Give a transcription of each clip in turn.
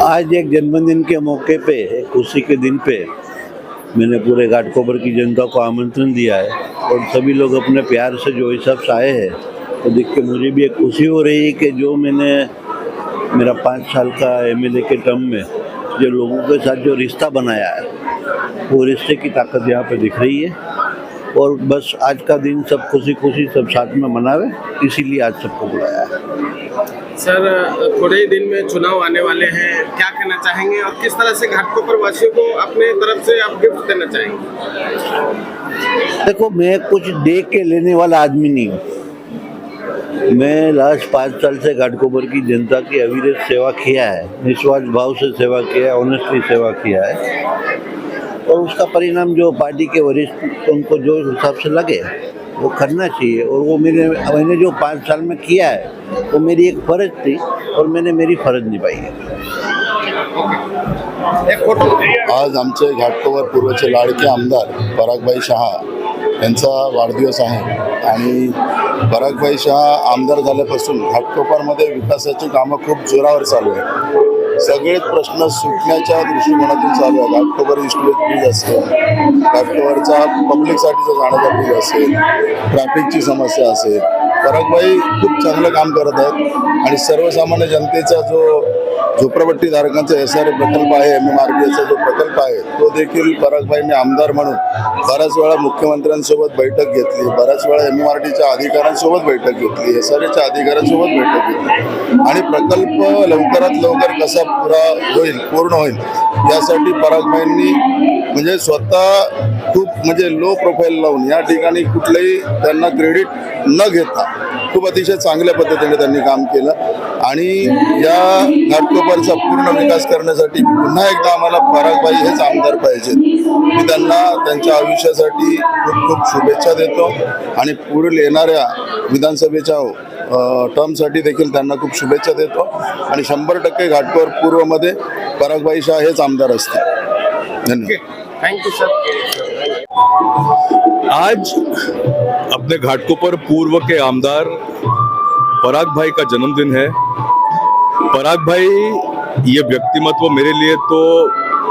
आज एक जन्मदिन के मौके पे, खुशी के दिन पे मैंने पूरे घाटकोपर की जनता को आमंत्रण दिया है और सभी लोग अपने प्यार से जो इस सब आए हैं तो देख के मुझे भी एक खुशी हो रही है कि जो मैंने मेरा 5 साल का एमएलए के टर्म में जो लोगों के साथ जो रिश्ता बनाया है वो रिश्ते की ताकत यहाँ पे दिख रही है। और बस आज का दिन सब खुशी खुशी सब साथ में मनावे, इसीलिए आज सबको बुलाया है। सर, थोड़े ही दिन में चुनाव आने वाले हैं, क्या कहना चाहेंगे और किस तरह से घाटकोपर वासियों को अपने तरफ से आप गिफ्ट देना चाहेंगे? देखो, मैं कुछ दे के लेने वाला आदमी नहीं हूँ। मैं लास्ट 5 साल से घाटकोपर की जनता की अविरत सेवा किया है, निस्वार्थ भाव से सेवा किया है, ऑनेस्टली सेवा किया है और उसका परिणाम जो पार्टी के वरिष्ठ उनको जो हिसाब से लगे वो करना चाहिए। और वो मैंने जो 5 साल में किया है वो मेरी एक फर्ज थी और मैंने मेरी फर्ज निभाई है। आज आमचे घाटकोपर पूर्वचे लाडके आमदार परागभाई शहा यांचा वाढदिवस आहे आणि परागभाई शहा आमदार झाल्यापासून घाटकोपरमध्ये विकासाची कामं खूप जोरावर चालू आहे। सगळेच प्रश्न सुटण्याच्या दृष्टिकोनातून चालू आहे। घाटकोपर ईस्टवेस्ट ब्रिज असेल, घाटकोपरचा पब्लिकसाठीचा जाण्याचा ब्रिज असेल, ट्रॅफिकची समस्या असेल, परागभाई खूप चांगलं काम करत आहेत आणि सर्वसामान्य जनतेचा जो झोपडपट्टीधारकांचा SRA प्रकल्प आहे, MMRDAचा जो प्रकल्प आहे तो देखील परागभाईंनी आमदार म्हणून बऱ्याच वेळा मुख्यमंत्र्यांसोबत बैठक घेतली, बऱ्याच वेळा MMRDAच्या अधिकाऱ्यांसोबत बैठक घेतली, SRAच्या अधिकाऱ्यांसोबत बैठक घेतली आणि प्रकल्प लवकरात लवकर कसा पूर्ण होईल यासाठी परागभाईंनी म्हणजे स्वतः खूप म्हणजे लो प्रोफाईल लावून या ठिकाणी कुठलंही त्यांना क्रेडिट न घेता खूप अतिशय चांगल्या पद्धतीने त्यांनी काम केलं आणि या घाटकोपरचा पूर्ण विकास करण्यासाठी पुन्हा एकदा आम्हाला परागभाई हेच आमदार पाहिजेत। मी त्यांना त्यांच्या आयुष्यासाठी खूप खूप शुभेच्छा देतो आणि पुढील येणाऱ्या विधानसभेच्या टर्मसाठी देखील त्यांना खूप शुभेच्छा देतो आणि 100% घाटकोपर पूर्वमध्ये परागभाई शाह हेच आमदार असतील। धन्यवाद। Thank you sir. आज अपने घाटकोपर पूर्व के आमदार पराग भाई का जन्मदिन है। पराग भाई ये व्यक्तिमत्व मेरे लिए तो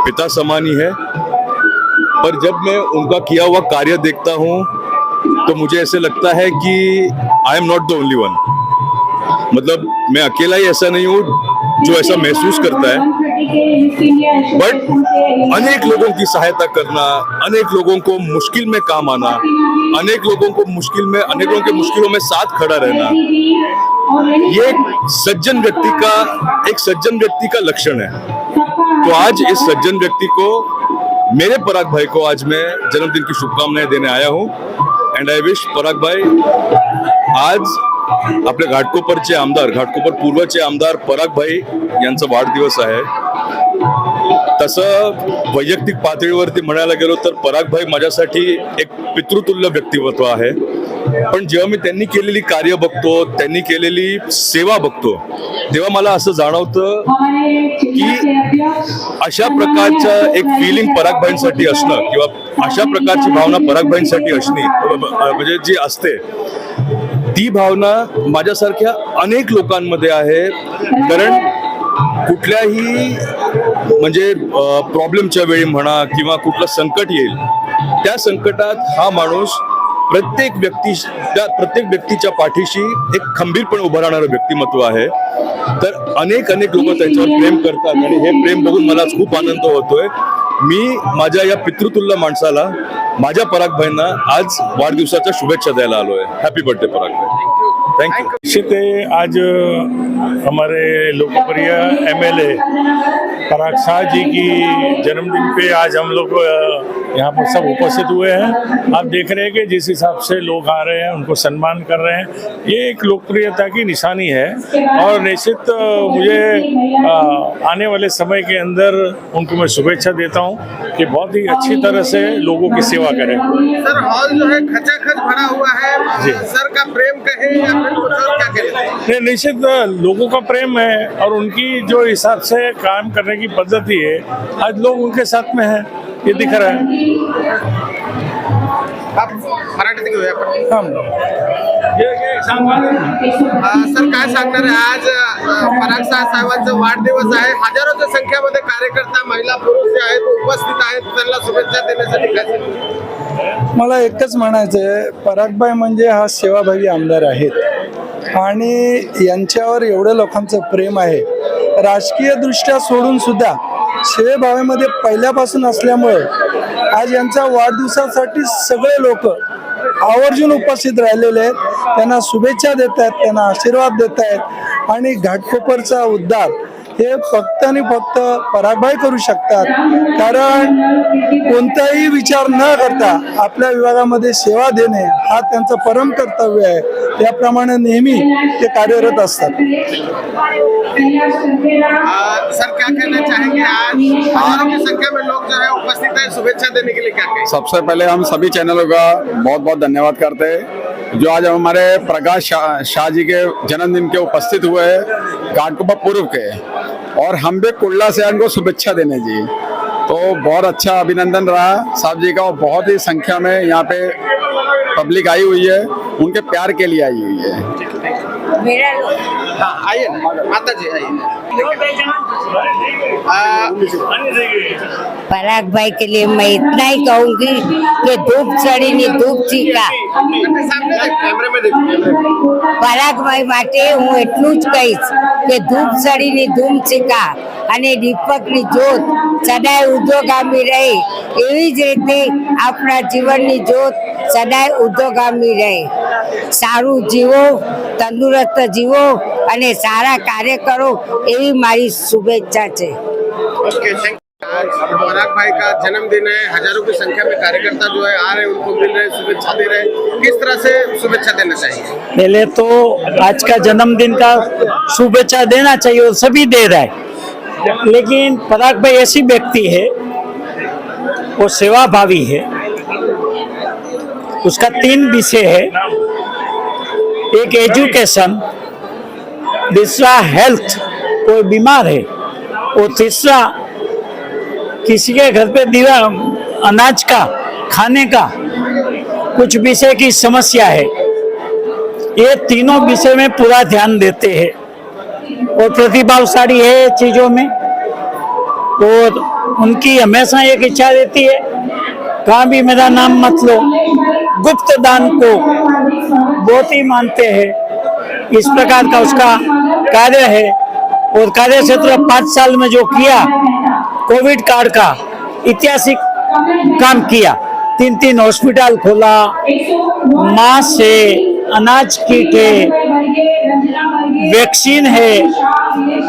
पिता समान ही है, पर जब मैं उनका किया हुआ कार्य देखता हूँ तो मुझे ऐसे लगता है कि I am not the only one. मतलब मैं अकेला ही ऐसा नहीं हूँ जो ऐसा महसूस करता है, बट अनेक लोगों की सहायता करना, अनेक लोगों को मुश्किल में काम आना, अनेक लोगों के मुश्किलों में साथ खड़ा रहना, ये एक सज्जन व्यक्ति का लक्षण है। तो आज इस सज्जन व्यक्ति को, मेरे पराग भाई को आज मैं जन्मदिन की शुभकामनाएं देने आया हूं एंड आई विश पराग भाई, आज आपल्या घाटकोपरचे आमदार, घाटकोपर पूर्वचे आमदार पराग भाई यांचा वाढदिवस आहे। तसं वैयक्तिक पातळीवरती म्हणायला गेलो तर पराग भाई माझ्यासाठी एक पितृतुल्य व्यक्तिमत्व आहे, पण जेव्हा मी त्यांनी केलेली कार्य बघतो, त्यांनी केलेली सेवा बघतो, तेव्हा मला असं जाणवतं की अशा प्रकारचं एक फिलिंग पराग भाईंसाठी असणं किंवा अशा प्रकारची भावना पराग भाईंसाठी असणे म्हणजे जी असते ती भावना माझ्यासारख्या अनेक लोकांमध्ये आहे। कारण कुठल्याही म्हणजे प्रॉब्लेमच्या वेळी म्हणा किंवा कुठलं संकट येईल त्या संकटात हा माणूस प्रत्येक व्यक्तीच्या पाठीशी एक खंबीरपणे उभं राहणारं व्यक्तिमत्व आहे. तर अनेक लोक त्यांच्यावर प्रेम करतात आणि हे प्रेम बघून मला खूप आनंद होतोय. मी माझ्या या पितृतुल्य माणसाला, माझ्या पराग भाईंना आज वाढदिवसाच्या शुभेच्छा द्यायला आलोय. हॅपी बर्थडे पराग भाई. Thank you. निश्चित है, आज हमारे लोकप्रिय एमएलए पराग शाह जी की जन्मदिन पे आज हम लोग यहाँ पर सब उपस्थित हुए हैं. आप देख रहे हैं कि जिस हिसाब से लोग आ रहे हैं, उनको सम्मान कर रहे हैं, ये एक लोकप्रियता की निशानी है. और निश्चित मुझे आने वाले समय के अंदर उनको मैं शुभेच्छा देता हूँ कि बहुत ही अच्छी तरह से लोगों की सेवा करें. सर, हॉल जो है खचाखच भरा हुआ है. जी. सर का प्रेम कहें या फिर कुछ और, क्या कहते हैं? निश्चित लोगों का प्रेम है और उनकी जो हिसाब से काम करने की पद्धति है, आज लोग उनके साथ में हैं, ये दिख रहा है. आप मराठीत घेऊया आपण. हम सर, काय सांगणार आहे? आज पराग शाह साहेबांचा वाढदिवस आहे. हजारोच्या संख्येमध्ये कार्यकर्ता, महिला, पुरुष जे आहेत उपस्थित आहेत. त्यांना शुभेच्छा देण्यासाठी काय सांगणार? मला एकच म्हणायचं आहे, परागभाई म्हणजे हा सेवाभावी आमदार आहेत आणि यांच्यावर एवढं लोकांचं प्रेम आहे. राजकीय दृष्ट्या सोडून सुद्धा सेवाभावामध्ये पहिल्यापासून असल्यामुळं आज यांच्या वाढदिवसासाठी सगळे लोक आवर्जून उपस्थित राहिलेले आहेत. त्यांना शुभेच्छा देत आहेत, त्यांना आशीर्वाद देत आहेत आणि घाटकोपरचा उद्धार हे फक्त आणि फक्त परागभाई करू शकतात. कारण कोणताही विचार न करता आपल्या विभागामध्ये सेवा देणे हा त्यांचं परम कर्तव्य आहे. त्याप्रमाणे नेहमी ते कार्यरत असतात. सर, क्या कहना चाहेंगे? आज हजारों की संख्या में लोग जो है उपस्थित है, शुभेच्छा देने के लिए क्या कहें? सबसे पहले हम सभी चैनलों का बहुत बहुत धन्यवाद करते हैं जो आज हमारे प्रकाश शाह जी के जन्मदिन के उपस्थित हुए हैं, घाटकोपर पूर्व के, और हम भी कुल्ला से उनको शुभेच्छा देने जी. तो बहुत अच्छा अभिनंदन रहा साहब जी का, और बहुत ही संख्या में यहाँ पे पब्लिक आई हुई है, उनके प्यार के लिए आई हुई है. हाँ, आइए ना माता जी, आइए. पराग भाई के लिए मैं इतना ही कहूंगी कि धूप चढ़ी नहीं धूप चीका. सामने देख, कैमरे में देख. પરાગ ભાઈ માટે હું એટલું જ કહીશ કે ધૂપ ચડીની ધૂમ ચીકા અને દીપકની જ્યોત સદાય ઉદ્યોગામી રહે. એવી જ રીતે આપણા જીવનની જ્યોત સદાય ઉદ્યોગામી રહે. સારું જીવો, તંદુરસ્ત જીવો અને સારા કાર્ય કરો, એવી મારી શુભેચ્છા છે. Okay, thank you. आज पराग भाई का जन्मदिन है. हजारों की संख्या में कार्यकर्ता जो है आ रहे हैं, उनको मिल रहे हैं, शुभेच्छा दे रहे हैं. किस तरह से शुभेच्छा देना चाहिए? पहले तो आज का जन्मदिन का शुभेच्छा देना चाहिए और सभी दे रहा है. लेकिन पराग भाई ऐसी व्यक्ति है, वो सेवाभावी है. उसका 3 विषय है. एक एजुकेशन, दूसरा हेल्थ, कोई बीमार है, और तीसरा किसी के घर पे दिया अनाज का, खाने का कुछ विषय की समस्या है. ये तीनों विषय में पूरा ध्यान देते हैं और प्रतिभाशाली है चीज़ों में. और उनकी हमेशा एक इच्छा रहती है, कहाँ भी मेरा नाम मत लो. गुप्त दान को बहुत ही मानते हैं. इस प्रकार का उसका कार्य है. और कार्य क्षेत्र 5 साल में जो किया, कोविड काल का ऐतिहासिक काम किया. 3 हॉस्पिटल खोला, मास्क है, अनाज किट है, वैक्सीन है,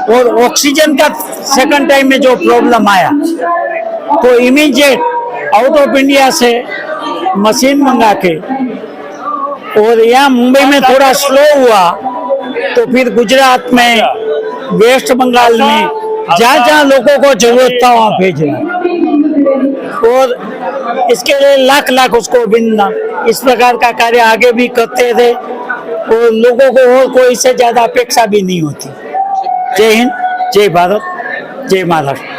और ऑक्सीजन का सेकंड टाइम में जो प्रॉब्लम आया तो immediate out of India say machine मंगा के, और यहाँ मुंबई में थोड़ा स्लो हुआ तो फिर गुजरात में, वेस्ट बंगाल में, जहाँ जहाँ लोगों को जरूरत था वहाँ भेजना. और इसके लिए लाख लाख उसको अभिनंदन. इस प्रकार का कार्य आगे भी करते थे और लोगों को और कोई से ज्यादा अपेक्षा भी नहीं होती. जय हिंद, जय भारत, जय महाराष्ट्र.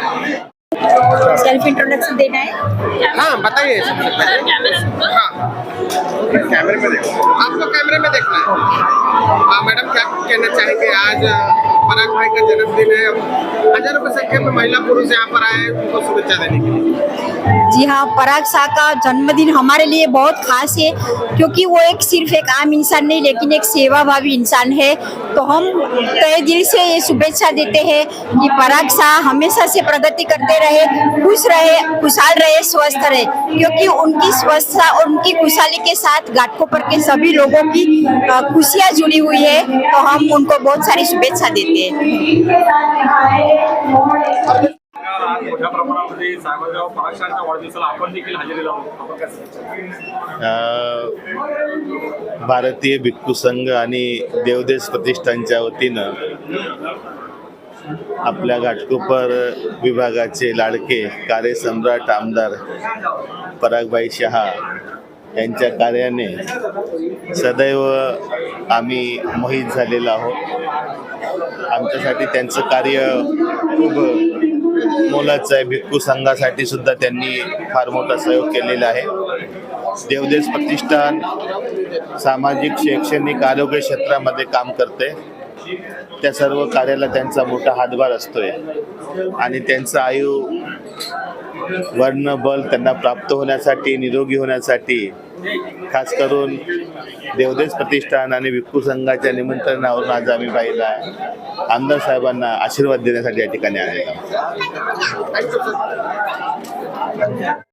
सेल्फ इंट्रोडक्शन देना है. हाँ, बताइए सबसे पहले. हाँ, कैमरे में देखो, आपको कैमरे में देखना है. हाँ मैडम, क्या कहना चाहेंगे? आज पराग भाई का जन्मदिन है, हजारों की संख्या में महिला पुरुष यहाँ पर आए उनको शुभेच्छा देने के लिए। जी हाँ, पराग शाह का जन्मदिन हमारे लिए बहुत खास है क्योंकि वो एक सिर्फ एक आम इंसान नहीं लेकिन एक सेवाभावी इंसान है। तो हम तहे दिल से ये शुभेच्छा देते हैं कि पराग शाह हमेशा से प्रगति करते रहे, खुश रहे, खुशहाल रहे, स्वस्थ रहे, क्योंकि उनकी स्वस्थता और उनकी खुशहाली के साथ घाटकोपर के सभी लोगों की खुशियाँ जुड़ी हुई है। तो हम उनको बहुत सारी शुभेच्छा देते हैं। आज मोठ्या प्रमाणामध्ये साहेबराव पराग शाहच्या वाढदिवसाला आपण देखील हजेरी लावली, आपण काय सांगता? भारतीय भिक्खू संघ आणि देवदेश प्रतिष्ठानच्या वतीनं आपल्या घाटकोपर विभागाचे लाडके कार्यसम्राट आमदार परागभाई शहा यांच्या कार्याने सदैव आम्ही मोहित झालेलो आहोत। आमच्यासाठी त्यांचं कार्य खूप मोलाचं आहे। भिक्खू संघासाठी सुद्धा त्यांनी फार मोठा सहयोग केलेला आहे। देवदेश प्रतिष्ठान सामाजिक, शैक्षणिक, आरोग्य क्षेत्रामध्ये काम करते। त्या सर्व कार्याला त्यांचा मोठा हातभार असतोय आणि त्यांचं आयु वर्ण बल त्यांना प्राप्त होण्यासाठी, निरोगी होण्यासाठी खास करून देवदेश प्रतिष्ठान आणि भिक्खू संघाच्या निमंत्रणावरून आज आम्ही बाईला आमदार साहेबांना आशीर्वाद देण्यासाठी या ठिकाणी आलेलो आहोत।